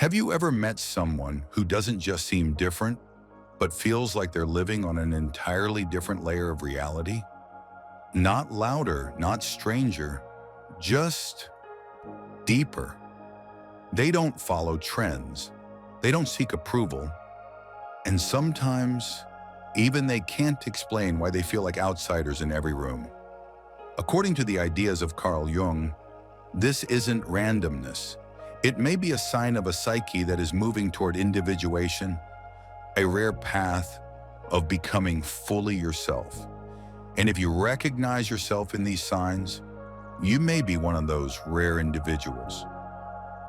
Have you ever met someone who doesn't just seem different, but feels like they're living on an entirely different layer of reality? Not louder, not stranger, just deeper. They don't follow trends. They don't seek approval. And sometimes, even they can't explain why they feel like outsiders in every room. According to the ideas of Carl Jung, this isn't randomness. It may be a sign of a psyche that is moving toward individuation, a rare path of becoming fully yourself. And if you recognize yourself in these signs, you may be one of those rare individuals.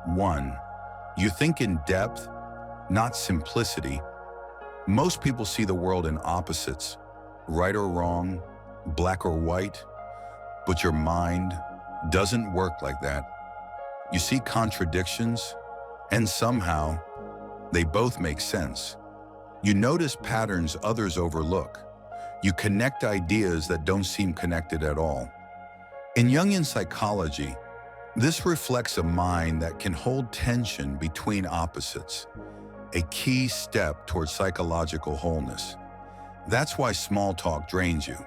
1. You think in depth, not simplicity. Most people see the world in opposites, right or wrong, black or white, but your mind doesn't work like that. You see contradictions, and somehow they both make sense. You notice patterns others overlook. You connect ideas that don't seem connected at all. In Jungian psychology, this reflects a mind that can hold tension between opposites, a key step towards psychological wholeness. That's why small talk drains you.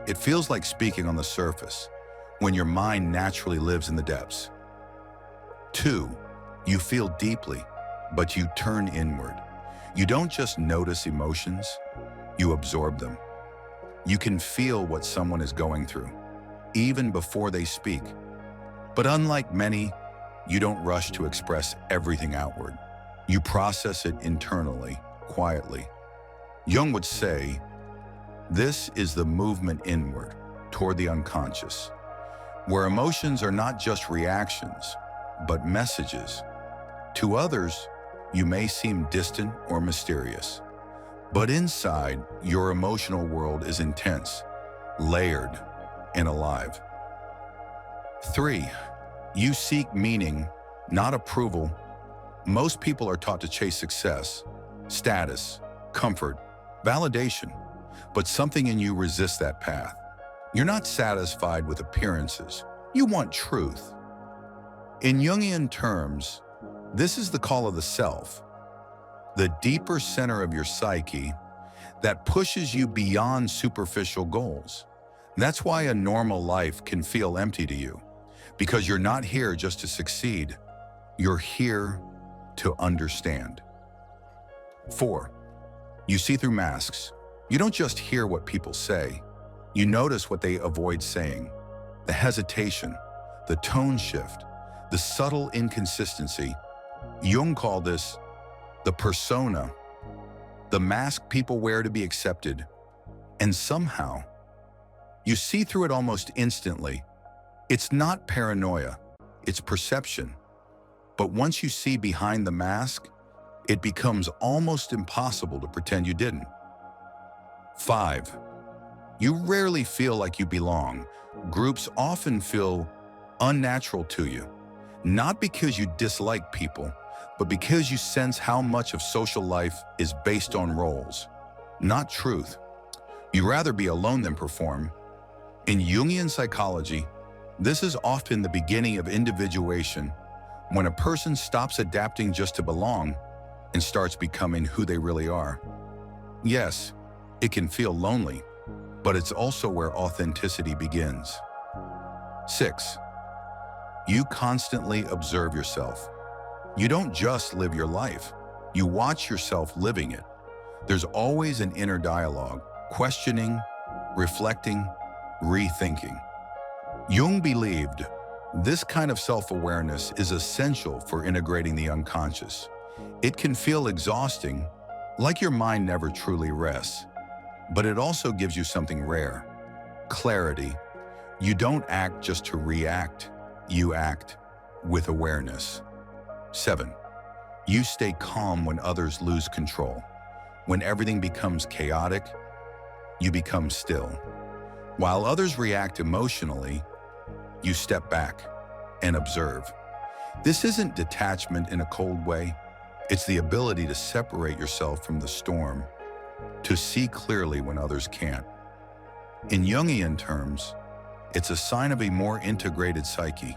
It feels like speaking on the surface, when your mind naturally lives in the depths. 2. You feel deeply, but you turn inward. You don't just notice emotions, you absorb them. You can feel what someone is going through, even before they speak. But unlike many, you don't rush to express everything outward. You process it internally, quietly. Jung would say, this is the movement inward, toward the unconscious, where emotions are not just reactions, but messages. To others, you may seem distant or mysterious, but inside, your emotional world is intense, layered, and alive. 3. You seek meaning, not approval. Most people are taught to chase success, status, comfort, validation, but something in you resists that path. You're not satisfied with appearances. You want truth. In Jungian terms, this is the call of the self, the deeper center of your psyche that pushes you beyond superficial goals. That's why a normal life can feel empty to you, because you're not here just to succeed. You're here to understand. 4. You see through masks. You don't just hear what people say. You notice what they avoid saying. The hesitation, the tone shift, the subtle inconsistency. Jung called this the persona, the mask people wear to be accepted. And somehow, you see through it almost instantly. It's not paranoia, it's perception. But once you see behind the mask, it becomes almost impossible to pretend you didn't. 5. You rarely feel like you belong. Groups often feel unnatural to you, not because you dislike people, but because you sense how much of social life is based on roles, not truth. You'd rather be alone than perform. In Jungian psychology, this is often the beginning of individuation, when a person stops adapting just to belong and starts becoming who they really are. Yes, it can feel lonely, but it's also where authenticity begins. 6. You constantly observe yourself. You don't just live your life, you watch yourself living it. There's always an inner dialogue, questioning, reflecting, rethinking. Jung believed this kind of self-awareness is essential for integrating the unconscious. It can feel exhausting, like your mind never truly rests, but it also gives you something rare: clarity. You don't act just to react, you act with awareness. 7. You stay calm when others lose control. When everything becomes chaotic, you become still. While others react emotionally, you step back and observe. This isn't detachment in a cold way. It's the ability to separate yourself from the storm, to see clearly when others can't. In Jungian terms, it's a sign of a more integrated psyche,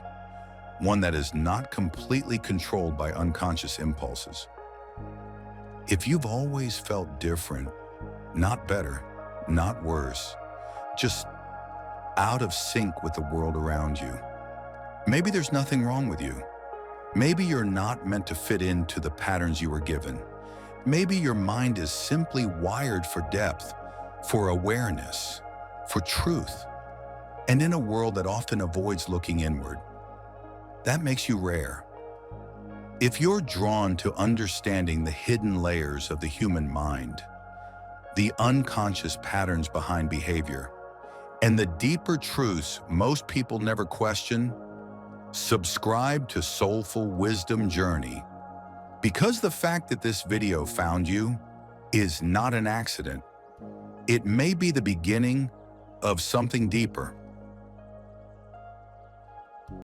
one that is not completely controlled by unconscious impulses. If you've always felt different, not better, not worse, just out of sync with the world around you, maybe there's nothing wrong with you. Maybe you're not meant to fit into the patterns you were given. Maybe your mind is simply wired for depth, for awareness, for truth. And in a world that often avoids looking inward, that makes you rare. If you're drawn to understanding the hidden layers of the human mind, the unconscious patterns behind behavior, and the deeper truths most people never question, subscribe to Soulful Wisdom Journey, because the fact that this video found you is not an accident. It may be the beginning of something deeper.